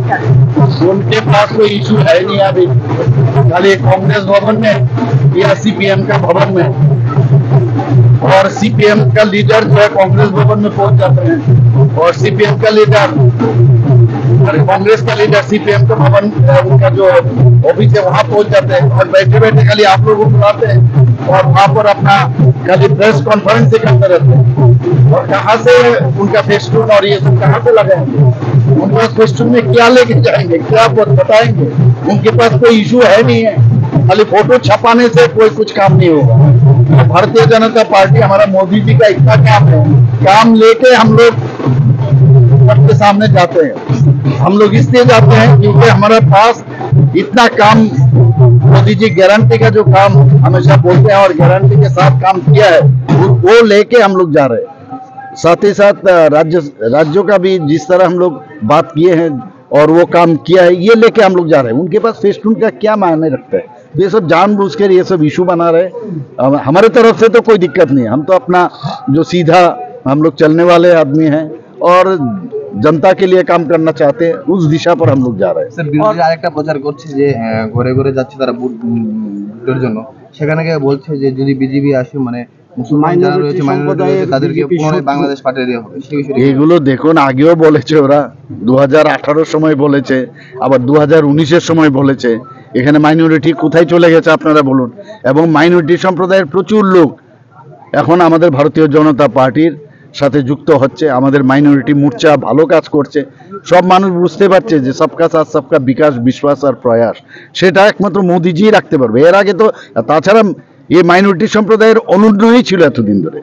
उनके पास कोई इशू है नहीं अभी, खाली कांग्रेस भवन में या सीपीएम का भवन में, और सीपीएम का लीडर जो है कांग्रेस भवन में पहुंच जाते हैं, और सीपीएम का लीडर कांग्रेस का लीडर सीपीएम का भवन उनका जो ऑफिस है वहां पहुंच जाते हैं, और बैठे बैठे खाली आप लोगों को बुलाते हैं और वहां पर अपना खाली प्रेस कॉन्फ्रेंस ही करते रहते हैं। और कहाँ से उनका फेस्टून और ये सब कहाँ से लगाएंगे, उनका फेस्टून में क्या लेके जाएंगे, क्या बताएंगे? उनके पास कोई इशू है नहीं है, खाली फोटो छपाने से कोई कुछ काम नहीं होगा। भारतीय जनता पार्टी, हमारा मोदी जी का इतना काम है, काम लेके हम लोग सबके सामने जाते हैं। हम लोग इसलिए जाते हैं क्योंकि हमारे पास इतना काम, मोदी जी गारंटी का जो काम हमेशा बोलते हैं और गारंटी के साथ काम किया है, वो लेके हम लोग जा रहे हैं। साथ ही साथ राज्यों का भी जिस तरह हम लोग बात किए हैं और वो काम किया है, ये लेके हम लोग जा रहे हैं। उनके पास फेस्टून का क्या मायने रखता है? ये सब जानबूझकर ये सब इशू बना रहे। हमारे तरफ से तो कोई दिक्कत नहीं है, हम तो अपना जो सीधा हम लोग चलने वाले आदमी हैं और जनता के लिए काम करना चाहते हैं, उस दिशा पर हम लोग जा रहे हैं। স্যার, বিরোধীরা আরেকটা প্রচার করছে যে ঘরে ঘরে যাচ্ছে তারা ভোটের জন্য, সেখানে গিয়ে বলছে যে যদি বিজেপি আসে মানে মুসলমান যারা রয়েছে মাইনরিটি তাদেরকে পুনরায় বাংলাদেশ পাঠিয়ে দেওয়া হবে। সেই বিষয়ে এগুলো দেখুন, আগেও বলেছে ওরা, 2018 সময় বলেছে, আবার 2019-এর সময় বলেছে। এখানে মাইনরিটি কোথায় চলে গেছে আপনারা বলুন। এবং মাইনরিটি সম্প্রদায়ের প্রচুর লোক এখন আমাদের ভারতীয় জনতা পার্টির সাথে যুক্ত হচ্ছে। আমাদের মাইনরিটি মোর্চা ভালো কাজ করছে। সব মানুষ বুঝতে পারছে যে সবকা সাথ সবকা বিকাশ, বিশ্বাস আর প্রয়াস, সেটা একমাত্র মোদিজি রাখতে পারবে। এর আগে তো তাছাড়া এই মাইনরিটি সম্প্রদায়ের অনুন্নয়নই ছিল এতদিন ধরে।